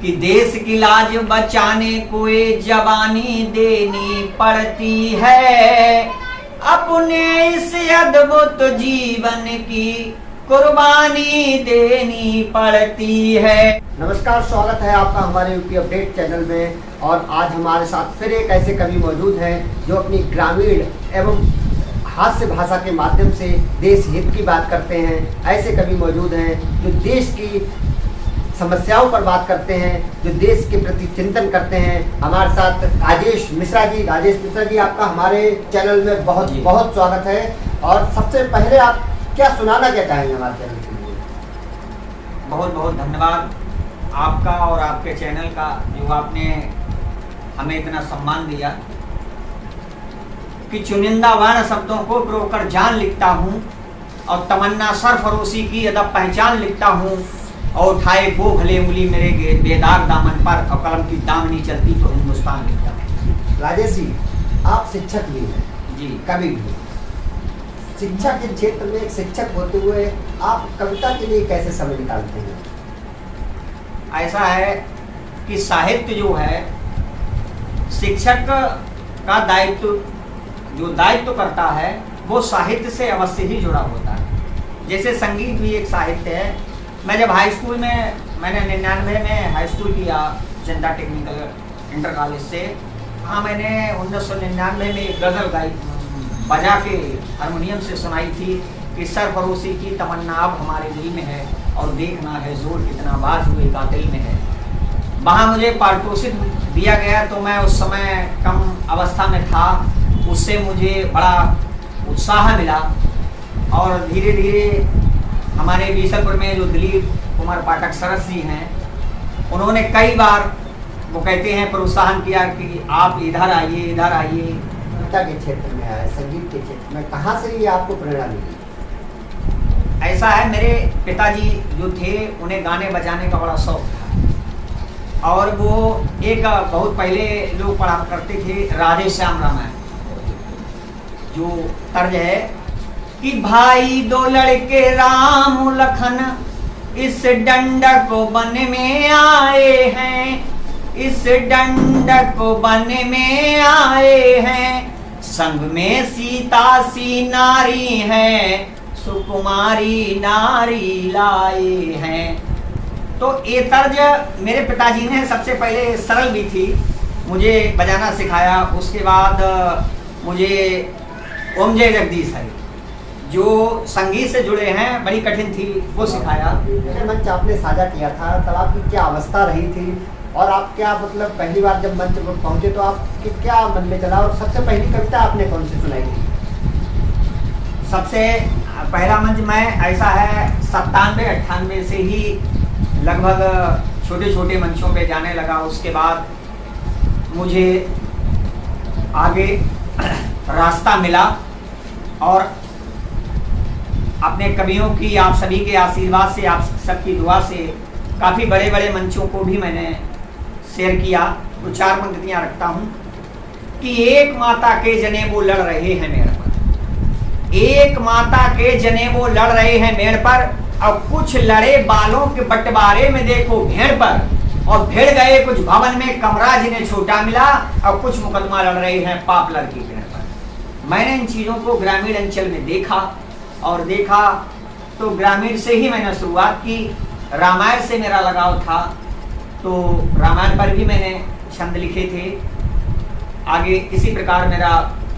कि देश की लाज बचाने को ये जवानी देनी पड़ती है, अपने इस अद्भुत जीवन की कुर्बानी देनी पड़ती है। नमस्कार, स्वागत है आपका हमारे यूपी अपडेट चैनल में। और आज हमारे साथ फिर एक ऐसे कवि मौजूद हैं जो अपनी ग्रामीण एवं हास्य भाषा के माध्यम से देश हित की बात करते हैं। ऐसे कवि मौजूद हैं जो देश की समस्याओं पर बात करते हैं, जो देश के प्रति चिंतन करते हैं। हमारे साथ राजेश मिश्रा जी। राजेश मिश्रा जी, आपका हमारे चैनल में बहुत बहुत स्वागत है। और सबसे पहले आप क्या सुनाना क्या चाहेंगे हमारे चैनल के लिए? बहुत बहुत धन्यवाद आपका और आपके चैनल का, जो आपने हमें इतना सम्मान दिया कि चुनिंदा वर्ण शब्दों को प्रोकर जान लिखता हूँ और तमन्ना सरफरोशी की अदब पहचान लिखता हूँ, और उठाए वो भले उंगली मेरे बेदाग दामन पर और कलम की दामनी चलती तो हिंदुस्तान लिखता हूँ। राजेश जी, आप शिक्षक भी हैं जी, कवि भी। शिक्षा के क्षेत्र में एक शिक्षक होते हुए आप कविता के लिए कैसे समय निकालते हैं? ऐसा है कि साहित्य जो है, शिक्षक का दायित्व जो दायित्व करता है वो साहित्य से अवश्य ही जुड़ा होता है। जैसे संगीत भी एक साहित्य है। मैं जब हाई स्कूल में, मैंने 99 में हाई स्कूल किया जनता टेक्निकल इंटर कॉलेज से। हाँ, मैंने 1999 में एक गज़ल गाई, बजा के हारमोनियम से सुनाई थी कि सरफरोशी की तमन्ना अब हमारे दिल में है और देखना है जोर कितना बाज हुए कातिल में है। वहाँ मुझे पारितोषिक दिया गया, तो मैं उस समय कम अवस्था में था, उससे मुझे बड़ा उत्साह मिला। और धीरे धीरे हमारे बीसलपुर में जो दिलीप कुमार पाठक सरस जी हैं, उन्होंने कई बार, वो कहते हैं, प्रोत्साहन किया कि आप इधर आइए, इधर आइए। कविता के क्षेत्र में आए, संगीत के क्षेत्र में, कहाँ से ये आपको प्रेरणा मिली? ऐसा है, मेरे पिताजी जो थे उन्हें गाने बजाने का बड़ा शौक था, और वो एक बहुत पहले लोग पढ़ा करते थे राधे श्याम रामायण, जो तर्ज है कि भाई दो लड़के राम लखन इस डंडक वन में आए हैं, इस डंडक वन में आए हैं, संग में सीता सी नारी है, सुकुमारी नारी लाए हैं। तो ये तर्ज मेरे पिताजी ने सबसे पहले, सरल भी थी, मुझे बजाना सिखाया। उसके बाद मुझे ओम जय जगदीश है जो संगीत से जुड़े हैं, बड़ी कठिन थी, वो सिखाया। मंच आपने साझा किया था, तब आपकी क्या अवस्था रही थी और आप क्या, मतलब पहली बार जब मंच पर पहुंचे तो आपके क्या मन में चला, और सबसे पहली कविता आपने कौन सी सुनाई थी? सबसे पहला मंच मैं, ऐसा है, 97-98 से ही लगभग छोटे छोटे मंचों पे जाने लगा। उसके बाद मुझे आगे रास्ता मिला और अपने कवियों की, आप सभी के आशीर्वाद से, आप सबकी दुआ से काफ़ी बड़े बड़े मंचों को भी मैंने शेयर किया। तो 4 पंक्तियाँ रखता हूँ कि एक माता के जने वो लड़ रहे हैं मेड़ पर, एक माता के जने वो लड़ रहे हैं मेड़ पर, और कुछ लड़े बालों के बंटवारे में देखो भेड़ पर, और भिड़ गए कुछ भवन में कमरा जिन्हें छोटा मिला, और कुछ मुकदमा लड़ रहे हैं पाप लड़की भेड़ पर। मैंने इन चीज़ों को ग्रामीण अंचल में देखा, और देखा तो ग्रामीण से ही मैंने शुरुआत की। रामायण से मेरा लगाव था, तो रामायण पर भी मैंने छंद लिखे थे। आगे इसी प्रकार मेरा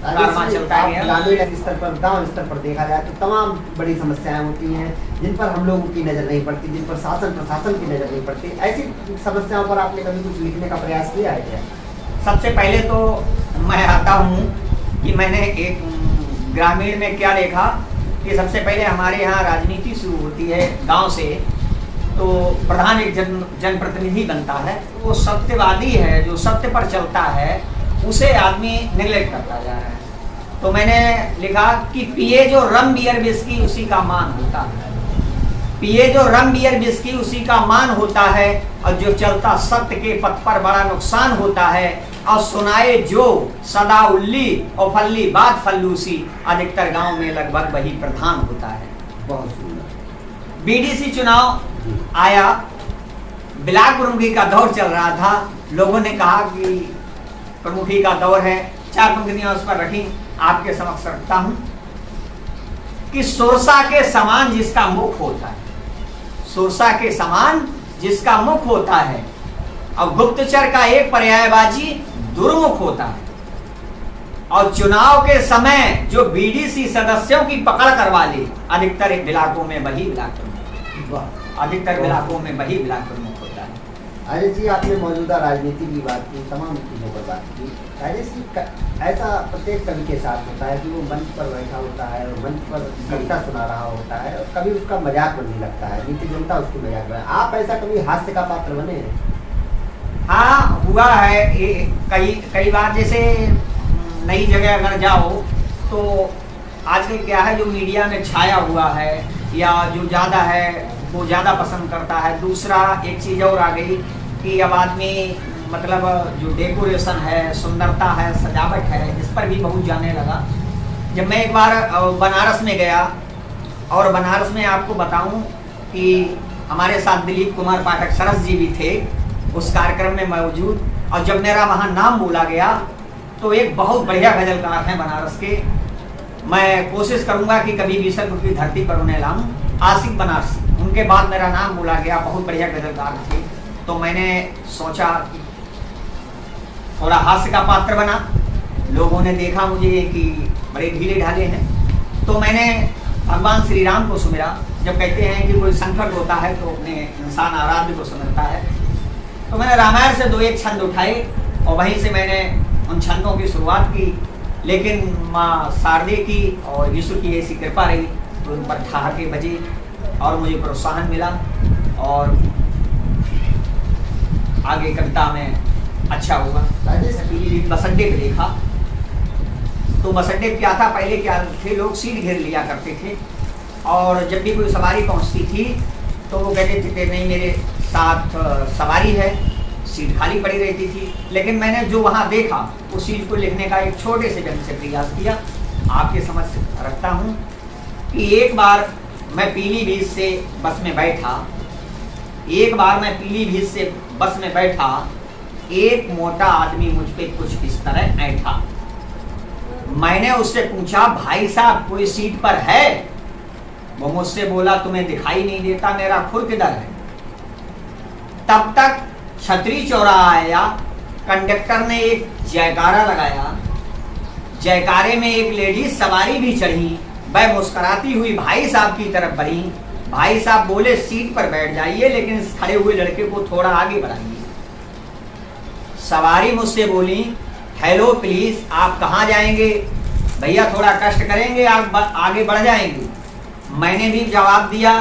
कारवां चलता गया। ग्रामीण स्तर पर, गांव स्तर पर देखा जाए तो तमाम बड़ी समस्याएं होती हैं जिन पर हम लोगों की नज़र नहीं पड़ती, जिन पर शासन प्रशासन की नज़र नहीं पड़ती। ऐसी समस्याओं पर आपने कभी कुछ लिखने का प्रयास किया है क्या? सबसे पहले तो मैं आता हूँ कि मैंने एक ग्रामीण में क्या देखा कि सबसे पहले हमारे यहाँ राजनीति शुरू होती है गांव से, तो प्रधान एक जनप्रतिनिधि बनता है, वो सत्यवादी है, जो सत्य पर चलता है उसे आदमी नेग्लेक्ट करता जा रहा है। तो मैंने लिखा कि पिए जो रम बियर विस्की उसी का मान होता है, पिए जो रम बियर विस्की उसी का मान होता है, और जो चलता सत्य के पथ पर बड़ा नुकसान होता है, और सुनाए जो सदा उल्ली और फल्ली बात फल्लूसी, अधिकतर गांव में लगभग वही प्रधान होता है। बहुत सुंदर। बीडीसी चुनाव आया, ब्लॉक प्रमुखी का दौर चल रहा था। लोगों ने कहा कि प्रमुखी का दौर है, 4 पंक्तियां उस पर रखी, आपके समक्ष रखता हूं कि सुरसा के समान जिसका मुख होता है, सुरसा के समान जिसका मुख होता है, और गुप्तचर का एक पर्यायवाची दुर्मुख होता है, और चुनाव के समय जो बीडीसी सदस्यों की पकड़ करवा ले, अधिकतर इलाकों में वही ब्लॉक प्रमुख, अधिकतर इलाकों में वही ब्लॉक प्रमुख होता है। अजय जी, आपने मौजूदा राजनीति की बात की, तमाम चीज़ों पर बात की। राजेश जी, ऐसा प्रत्येक कवि के साथ होता है कि वो मंच पर बैठा होता है और मंच पर कविता सुना रहा होता है और कभी उसका मजाक बनने लगता है, नीति जनता उसकी मजाक बने। आप ऐसा कभी हास्य का पात्र बने हैं? हाँ, हुआ है कई बार। जैसे नई जगह अगर जाओ तो आजकल क्या है, जो मीडिया में छाया हुआ है या जो ज़्यादा है वो ज़्यादा पसंद करता है। दूसरा एक चीज़ और आ गई कि अब आदमी मतलब जो डेकोरेशन है, सुंदरता है, सजावट है, इस पर भी बहुत जाने लगा। जब मैं एक बार बनारस में गया, और बनारस में आपको बताऊं कि हमारे साथ दिलीप कुमार पाठक सरस जी भी थे उस कार्यक्रम में मौजूद, और जब मेरा वहाँ नाम बोला गया तो एक बहुत बढ़िया गजलकार हैं बनारस के, मैं कोशिश करूंगा कि कभी बीसलपुर की धरती पर उन्हें लाऊं, आशिक बनारसी, उनके बाद मेरा नाम बोला गया, बहुत बढ़िया गजलकार थे। तो मैंने सोचा कि थोड़ा हास्य का पात्र बना। लोगों ने देखा मुझे कि बड़े ढीले ढाले हैं, तो मैंने भगवान श्री राम को सुमिरा। जब कहते हैं कि कोई संकट होता है तो अपने इंसान आराध्य को सुमिरता है, तो मैंने रामायण से 2-1 छंद उठाए और वहीं से मैंने उन छंदों की शुरुआत की। लेकिन माँ शारदे की और यीशु की ऐसी कृपा रही तो उन पर ठहाके बजे और मुझे प्रोत्साहन मिला, और आगे कविता में अच्छा हुआ। बस अड्डे पे देखा तो बस अड्डे पे क्या था, पहले क्या थे, लोग सीट घेर लिया करते थे, और जब भी कोई सवारी पहुंचती थी तो वो कहते थे नहीं मेरे साथ सवारी है, सीट खाली पड़ी रहती थी। लेकिन मैंने जो वहाँ देखा उस चीज़ को लिखने का एक छोटे से ढंग से प्रयास किया, आपके समझ रखता हूँ कि एक बार मैं पीलीभीत से बस में बैठा, एक मोटा आदमी मुझ पे कुछ इस तरह ऐठा। मैंने उससे पूछा भाई साहब कोई सीट पर है? वो मुझसे बोला तुम्हें दिखाई नहीं देता मेरा खुर किधर है? तब तक छतरी चौराहा आया, कंडक्टर ने एक जयकारा लगाया, जयकारे में एक लेडीज सवारी भी चढ़ी, वह मुस्कुराती हुई भाई साहब की तरफ बढ़ी। भाई साहब बोले सीट पर बैठ जाइए लेकिन इस खड़े हुए लड़के को थोड़ा आगे बढ़ाइए। सवारी मुझसे बोली हेलो प्लीज आप कहाँ जाएंगे? भैया थोड़ा कष्ट करेंगे, आप आगे बढ़ जाएंगे। मैंने भी जवाब दिया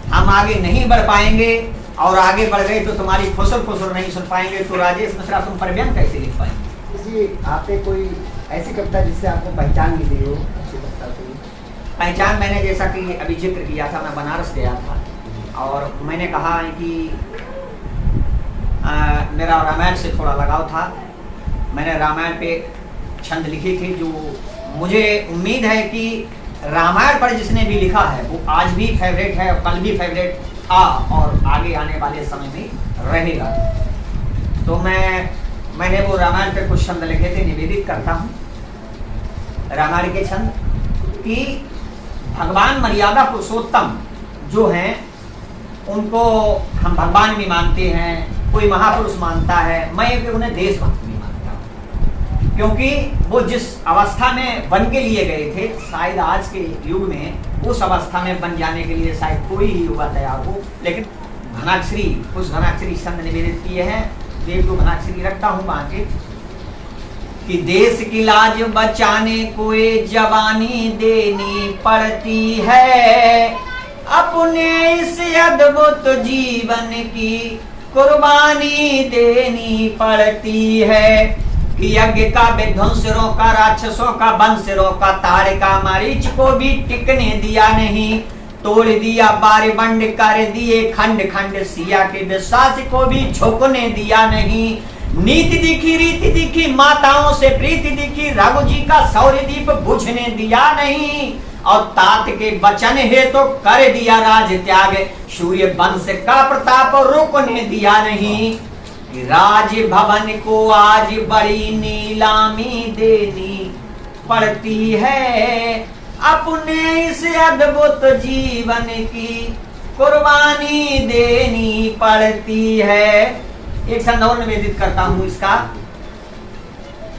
हम आगे नहीं बढ़ पाएंगे, और आगे बढ़ गए तो तुम्हारी फुसर नहीं सुन पाएंगे। तो राजेश मिश्रा तुम पर व्यंग कैसे लिख पाएंगे? जी, आपने कोई ऐसी कविता जिससे आपको पहचान मिली हो? अच्छी कविता कोई पहचान मैंने जैसा कि अभी जिक्र किया था, मैं बनारस गया था और मैंने कहा कि मेरा रामायण से थोड़ा लगाव था। मैंने रामायण पे छंद लिखे थे जो मुझे उम्मीद है कि रामायण पर जिसने भी लिखा है वो आज भी फेवरेट है, कल भी फेवरेट था और आगे आने वाले समय में रहेगा। तो मैंने वो रामायण पे कुछ छंद लिखे थे, निवेदित करता हूँ रामायण के छंद कि भगवान मर्यादा पुरुषोत्तम जो हैं उनको हम भगवान भी मानते हैं, कोई महापुरुष मानता है, मैं उन्हें देशभक्त भी मानता हूँ, क्योंकि वो जिस अवस्था में बन के लिए गए थे शायद आज के युग में उस अवस्था में बन जाने के लिए शायद कोई ही युवा तैयार हो। लेकिन कुछ घनाक्षरी छंद निवेदित किए हैं, देव को घनाक्षरी रखता हूँ आगे कि देश की लाज बचाने को जवानी देनी पड़ती है, अपने इस अद्भुत जीवन की कुर्बानी देनी पड़ती है कि यज्ञ का विध्वंस रोका, राक्षसों का वंश रोका, ताड़का मरीच को भी टिकने दिया नहीं, तोड़ दिया बारबंड कर दिए खंड खंड, सिया के विश्वास को भी झुकने दिया नहीं, नीति दिखी रीति दिखी माताओं से प्रीति दिखी, रघु जी का सौर्य दीप बुझने दिया नहीं, और तात के वचन है तो कर दिया राज त्याग, सूर्य वंश का प्रताप रुकने दिया नहीं, कि राज भवन को आज बड़ी नीलामी देनी पड़ती है, अपने इस अद्भुत जीवन की कुर्बानी देनी पड़ती है। एक संदर्भ निवेदित करता हूं इसका,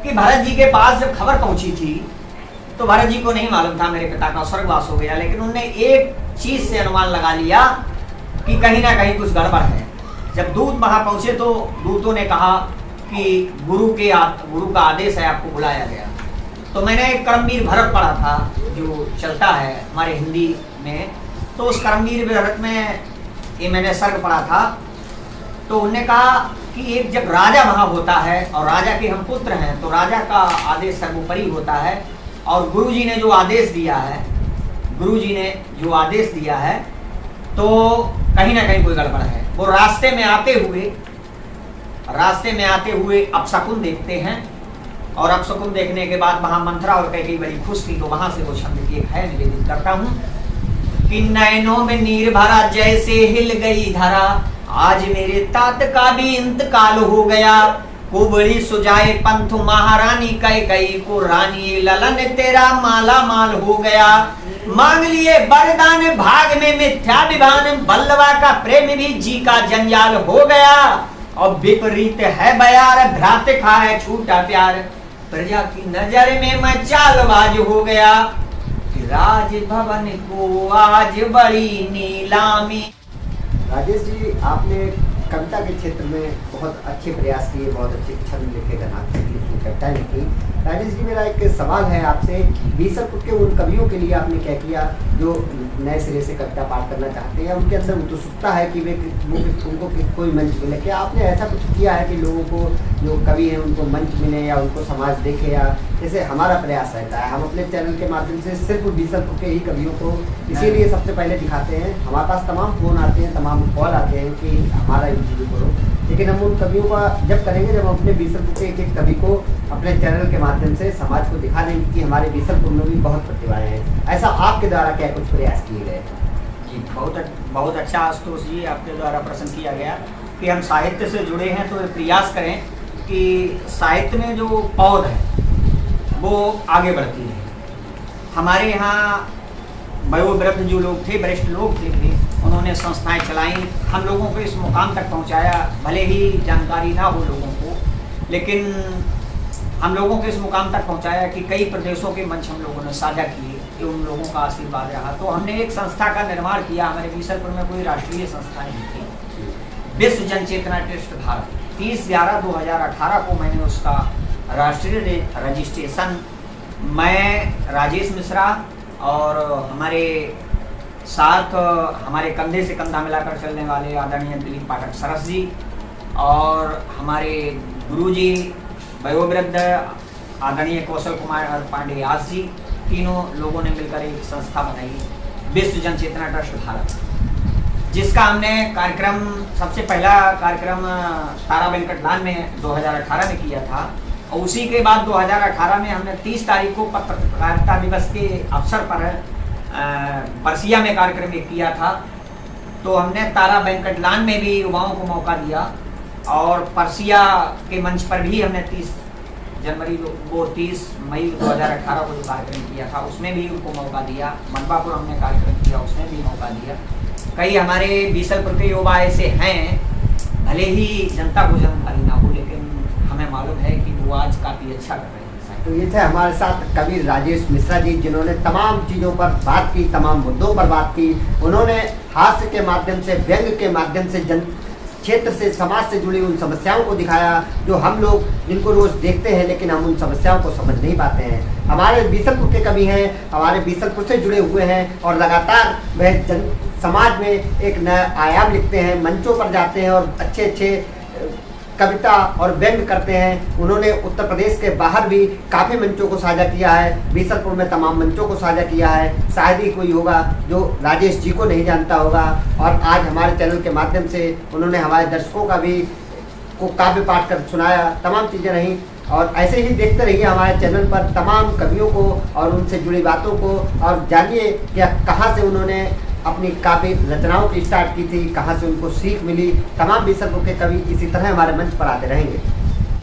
कि भरत जी के पास जब खबर पहुंची थी तो भरत जी को नहीं मालूम था मेरे पिता का स्वर्गवास हो गया, लेकिन उन्होंने एक चीज से अनुमान लगा लिया कि कहीं ना कहीं कुछ गड़बड़ है। जब दूत वहां पहुंचे तो दूतों ने कहा कि गुरु का आदेश है, आपको बुलाया गया। तो मैंने एक कर्मवीर भरत पढ़ा था जो चलता है हमारे हिंदी में, तो उस कर्मवीर भरत में ये मैंने सर्ग पढ़ा था। तो उन्होंने कहा कि एक जब राजा वहां होता है और राजा के हम पुत्र हैं, तो राजा का आदेश सर्वोपरि होता है, और गुरुजी ने जो आदेश दिया है तो कहीं ना कहीं कोई गड़बड़ है। वो रास्ते में आते हुए अपशकुन देखते हैं, और अपशकुन देखने के बाद वहां मंथरा और कैकेयी बड़ी खुश थी, तो वहां से वो छंद की एक है निवेदित करता हूं कि नैनों में नीर भरा जैसे हिल गई धरा, आज मेरे तात का भी इंतकाल हो गया, कुबड़ी सुजाए पंथ महारानी कैकेयी को रानी ललन तेरा माला माल हो गया, मांग लिए वरदान भाग में मिथ्या विभान, बल्लवा का प्रेम भी जी का जंजाल हो गया, और विपरीत है बयार भ्रात खाए छूटा प्यार, प्रजा की नजर में मैं चालबाज हो गया, राज भवन को आज बड़ी नीलामी। राजेश जी, आपने कविता के क्षेत्र में बहुत अच्छे प्रयास किए, बहुत अच्छे छंद लिखे, कविताएं लिखी। राजेश जी, मेरा एक सवाल है आपसे, बीसलपुर के उन कवियों के लिए आपने क्या किया जो नए सिरे से कविता पाठ करना चाहते हैं, उनके अंदर उत्सुकता है कि उनको कोई मंच मिले? क्या आपने ऐसा कुछ किया है कि लोगों को जो कवि हैं उनको मंच मिले या उनको समाज देखे? या जैसे हमारा प्रयास रहता है, हम अपने चैनल के माध्यम से सिर्फ बीसलपुर के ही कवियों को इसीलिए सबसे पहले दिखाते हैं। हमारे पास तमाम फोन आते हैं, तमाम कॉल आते हैं कि हमारा इंटरव्यू करो, लेकिन हम उन कवियों का जब करेंगे जब हम अपने बीसलपुर के एक कवि को अपने चैनल के माध्यम से समाज को दिखा देंगे कि हमारे बीसलपुर में भी बहुत प्रतिभाएं हैं। ऐसा आपके द्वारा क्या कुछ प्रयास किए गए? जी, बहुत अच्छा आशुतोष जी, आपके द्वारा प्रश्न किया गया कि हम साहित्य से जुड़े हैं, तो प्रयास करें कि साहित्य में जो पौध है वो आगे बढ़ती रहे। हमारे यहाँ वयोवृद्ध जो लोग थे, वरिष्ठ लोग थे, उन्होंने संस्थाएं चलाई, हम लोगों को इस मुकाम तक पहुंचाया। भले ही जानकारी ना हो लोगों को, लेकिन हम लोगों को इस मुकाम तक पहुंचाया कि कई प्रदेशों के मंच हम लोगों ने साझा किए, कि उन लोगों का आशीर्वाद रहा। तो हमने एक संस्था का निर्माण किया, हमारे बीसलपुर में कोई राष्ट्रीय संस्थाएं नहीं थी, विश्व जन चेतना ट्रस्ट भारत। 30/11/2018 को मैंने उसका राष्ट्रीय रजिस्ट्रेशन, मैं राजेश मिश्रा और हमारे साथ हमारे कंधे से कंधा मिलाकर चलने वाले आदरणीय दिलीप पाठक सरस जी और हमारे गुरुजी वयोवृद्ध आदरणीय कौशल कुमार पांडे आज जी, तीनों लोगों ने मिलकर एक संस्था बनाई, विश्व जन चेतना ट्रस्ट भारत, जिसका हमने कार्यक्रम, सबसे पहला कार्यक्रम तारा वेंकट लाल में 2018 में किया था, और उसी के बाद 2018 में हमने 30 तारीख को पत्रकारिता दिवस के अवसर पर परसिया में कार्यक्रम एक किया था। तो हमने तारा वेंकट लाल में भी युवाओं को मौका दिया, और परसिया के मंच पर भी हमने 30 मई 2018 को जो कार्यक्रम किया था उसमें भी उनको मौका दिया। मनपापुर हमने कार्यक्रम किया, उसमें भी मौका दिया। कई हमारे बीसलपुर के युवा ऐसे हैं, भले ही जनता को जानकारी ना हो, लेकिन हमें मालूम है कि वो आज काफ़ी अच्छा कर रहे हैं। तो ये थे हमारे साथ कवि राजेश मिश्रा जी, जिन्होंने तमाम चीज़ों पर बात की, तमाम मुद्दों पर बात की। उन्होंने हास्य के माध्यम से, व्यंग के माध्यम से, जन क्षेत्र से, समाज से जुड़ी उन समस्याओं को दिखाया जो हम लोग जिनको रोज देखते हैं, लेकिन हम उन समस्याओं को समझ नहीं पाते हैं। हमारे बीसलपुर के कवि हैं, हमारे बीसलपुर से जुड़े हुए हैं, और लगातार वह समाज में एक नया आयाम लिखते हैं, मंचों पर जाते हैं और अच्छे अच्छे कविता और व्यंग करते हैं। उन्होंने उत्तर प्रदेश के बाहर भी काफ़ी मंचों को साझा किया है, बीसलपुर में तमाम मंचों को साझा किया है। शायद ही कोई होगा जो राजेश जी को नहीं जानता होगा, और आज हमारे चैनल के माध्यम से उन्होंने हमारे दर्शकों का भी को काव्य पाठ कर सुनाया, तमाम चीज़ें रहीं। और ऐसे ही देखते रहिए हमारे चैनल पर तमाम कवियों को और उनसे जुड़ी बातों को, और जानिए कि कहाँ से उन्होंने अपनी काव्य रचनाओं की स्टार्ट की थी, कहाँ से उनको सीख मिली, तमाम विषयों के कवि इसी तरह हमारे मंच पर आते रहेंगे।